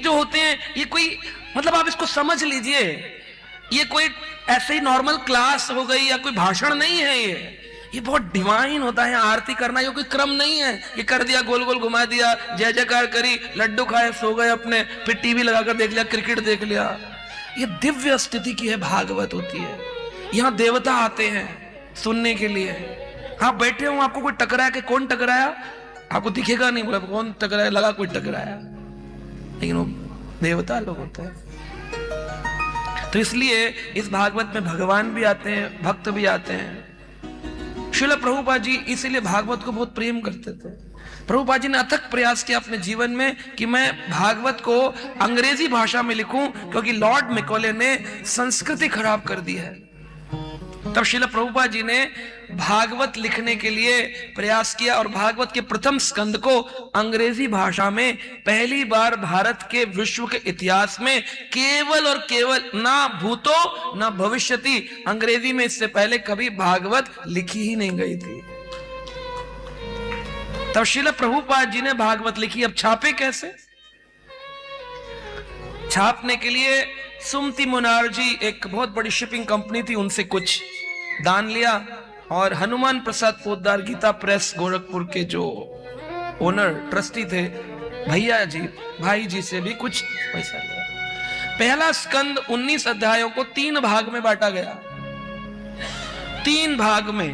जो होते हैं ये कोई, मतलब आप इसको समझ लीजिए, ये कोई ऐसे ही नॉर्मल क्लास हो गई या कोई भाषण नहीं है, ये बहुत डिवाइन होता है। आरती करना ये कोई क्रम नहीं है, ये कर दिया, गोल गोल घुमा दिया, जय जयकार करी, लड्डू खाए, सो गए अपने, फिर टीवी लगाकर देख लिया, क्रिकेट देख लिया। ये दिव्य स्थिति की है भागवत होती है। यहाँ देवता आते हैं सुनने के लिए। आप बैठे हो, आपको कोई टकराया कि कौन टकराया, आपको दिखेगा नहीं, बोला कौन टकराया, लगा कोई टकराया, लेकिन वो देवता लोग होते हैं। तो इसलिए इस भागवत में भगवान भी आते हैं, भक्त भी आते हैं। श्रील प्रभुपाद जी इसीलिए भागवत को बहुत प्रेम करते थे। प्रभुपाद जी ने अथक प्रयास किया अपने जीवन में कि मैं भागवत को अंग्रेजी भाषा में लिखूं, क्योंकि लॉर्ड मैकॉले ने संस्कृति खराब कर दी है। तब श्रील प्रभुपाद जी ने भागवत लिखने के लिए प्रयास किया और भागवत के प्रथम स्कंद को अंग्रेजी भाषा में पहली बार भारत के विश्व के इतिहास में केवल और केवल, ना भूतो ना भविष्यति, अंग्रेजी में इससे पहले कभी भागवत लिखी ही नहीं गई थी। तब श्रील प्रभुपाद जी ने भागवत लिखी। अब छापे कैसे? छापने के लिए सुमति मुनार्जी, एक बहुत बड़ी शिपिंग कंपनी थी, उनसे कुछ दान लिया और हनुमान प्रसाद पोद्दार गीता प्रेस गोरखपुर के जो ओनर ट्रस्टी थे भैया जी, भाई जी से भी कुछ पैसा लिया। पहला स्कंद 19 अध्यायों को 3 भाग में बांटा गया। 3 भाग में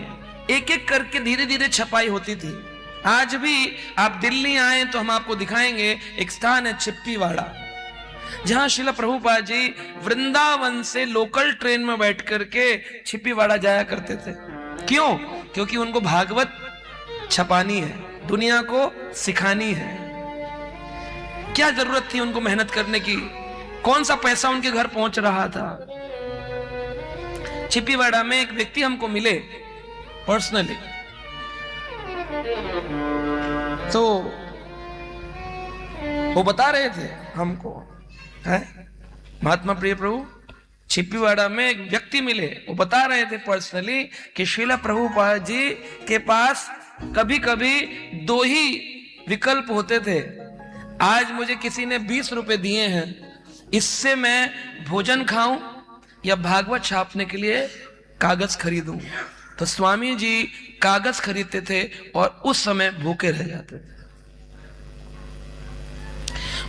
एक एक करके धीरे धीरे छपाई होती थी। आज भी आप दिल्ली आए तो हम आपको दिखाएंगे, एक स्थान है छिप्पीवाड़ा, जहां श्रील प्रभुपाद जी वृंदावन से लोकल ट्रेन में बैठ करके छिप्पीवाड़ा जाया करते थे। क्यों? क्योंकि उनको भागवत छपानी है, दुनिया को सिखानी है। क्या जरूरत थी उनको मेहनत करने की? कौन सा पैसा उनके घर पहुंच रहा था? छिप्पीवाड़ा में एक व्यक्ति हमको मिले पर्सनली, तो वो बता रहे थे हमको, है महात्मा प्रिय प्रभु, छिप्पीवाड़ा में एक व्यक्ति मिले, वो बता रहे थे पर्सनली कि श्रील प्रभुपाद जी के पास कभी कभी 2 ही विकल्प होते थे। आज मुझे किसी ने 20 रुपए दिए हैं, इससे मैं भोजन खाऊं या भागवत छापने के लिए कागज खरीदूं। तो स्वामी जी कागज खरीदते थे और उस समय भूखे रह जाते थे।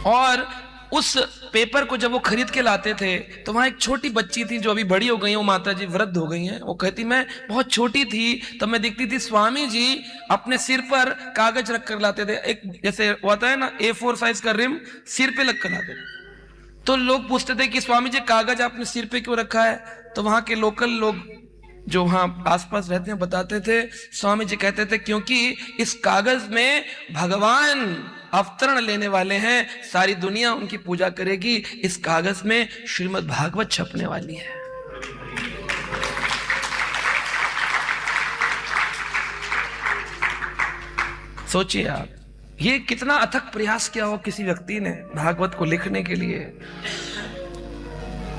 और उस पेपर को जब वो खरीद के लाते थे तो वहां एक छोटी बच्ची थी जो अभी बड़ी हो गई है, वो माता जी वृद्ध हो गई हैं। वो कहती मैं बहुत छोटी थी तब मैं देखती थी स्वामी जी अपने सिर पर कागज रख कर लाते थे, एक जैसे होता है ना A4 साइज का रिम सिर पे लग कर लाते थे। तो लोग पूछते थे कि स्वामी जी कागज आपने सिर पे क्यों रखा है? तो वहां के लोकल लोग जो वहां आसपास रहते हैं बताते थे, स्वामी जी कहते थे क्योंकि इस कागज में भगवान अवतरण लेने वाले हैं, सारी दुनिया उनकी पूजा करेगी, इस कागज में श्रीमद् भागवत छपने वाली है। सोचिए आप, ये कितना अथक प्रयास किया हो किसी व्यक्ति ने भागवत को लिखने के लिए।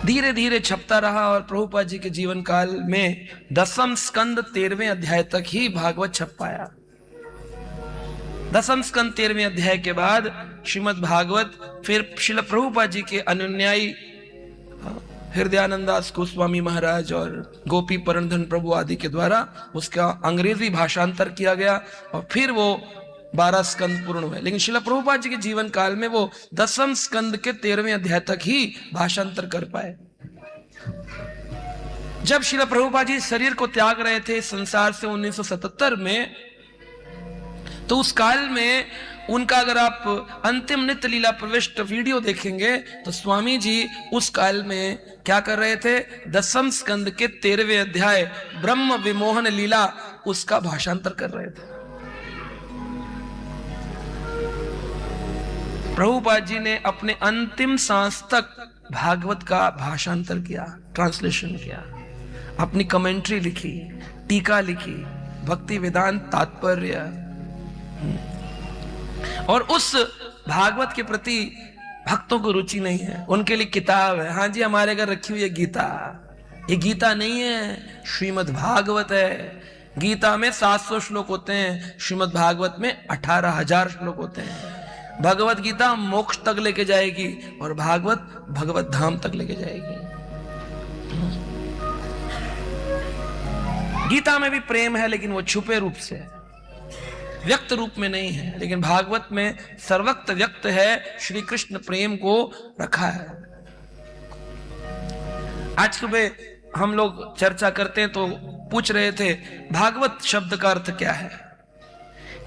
धीरे धीरे छपता रहा और प्रभुपाद जी के जीवन काल में 10वें स्कंद 13वें अध्याय तक ही भागवत छप पाया। 10वें स्कंद 13वें अध्याय के बाद श्रीमद् भागवत फिर श्रील प्रभुपाद जी के अनुयायी हृदयानंदास गोस्वामी महाराज और गोपी परमधन प्रभु आदि के द्वारा उसका अंग्रेजी भाषांतर किया गया और फिर वो 12 स्कंद पूर्ण हुए। लेकिन श्रील प्रभुपाद जी के जीवन काल में वो 10वें स्कंद के 13वें अध्याय तक ही भाषांतर कर पाए। जब श्रील प्रभुपाद जी शरीर को त्याग रहे थे संसार से 1977 में, तो उस काल में उनका अगर आप अंतिम नित्य लीला प्रविष्ट वीडियो देखेंगे तो स्वामी जी उस काल में क्या कर रहे थे? 10वें स्कंद के 13वें अध्याय ब्रह्म विमोहन लीला उसका भाषांतर कर रहे थे। प्रभुपाद जी ने अपने अंतिम सांस तक भागवत का भाषांतर किया, ट्रांसलेशन किया, अपनी कमेंट्री लिखी, टीका लिखी, भक्ति वेदांत तात्पर्य। और उस भागवत के प्रति भक्तों को रुचि नहीं है, उनके लिए किताब है। हाँ जी, हमारे घर रखी हुई है गीता। ये गीता नहीं है, श्रीमद् भागवत है। गीता में 700 श्लोक होते हैं, श्रीमद् भागवत में 18,000 श्लोक होते हैं। भगवत गीता मोक्ष तक लेके जाएगी और भागवत भगवत धाम तक लेके जाएगी। गीता में भी प्रेम है, लेकिन वो छुपे रूप से है, व्यक्त रूप में नहीं है। लेकिन भागवत में सर्वत्र व्यक्त है, श्री कृष्ण प्रेम को रखा है। आज सुबह हम लोग चर्चा करते हैं तो पूछ रहे थे भागवत शब्द का अर्थ क्या है,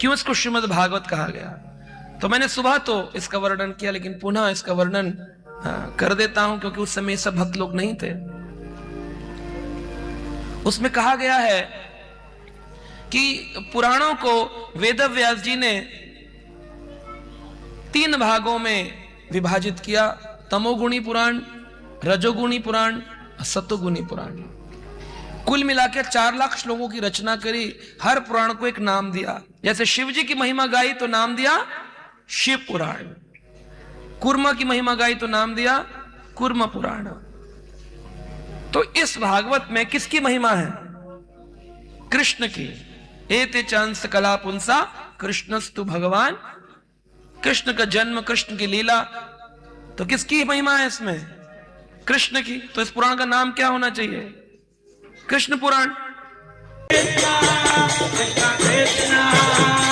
क्यों इसको श्रीमद् भागवत कहा गया। तो मैंने सुबह तो इसका वर्णन किया, लेकिन पुनः इसका वर्णन कर देता हूं, क्योंकि उस समय सब भक्त लोग नहीं थे। उसमें कहा गया है कि पुराणों को वेद व्यास जी ने 3 भागों में विभाजित किया, तमोगुणी पुराण, रजोगुणी पुराण, सतोगुणी पुराण। कुल मिलाकर 4 लाख श्लोकों की रचना करी, हर पुराण को एक नाम दिया। जैसे शिव जी की महिमा गाई तो नाम दिया शिव पुराण, कूर्मा की महिमा गाई तो नाम दिया कूर्म पुराण। तो इस भागवत में किसकी महिमा है? कृष्ण की। एते चांस कला पुंसा कृष्णस्तु भगवान, कृष्ण का जन्म, कृष्ण की लीला, तो किसकी महिमा है इसमें? कृष्ण की। तो इस पुराण का नाम क्या होना चाहिए? कृष्ण पुराण। कृष्णा कृष्णा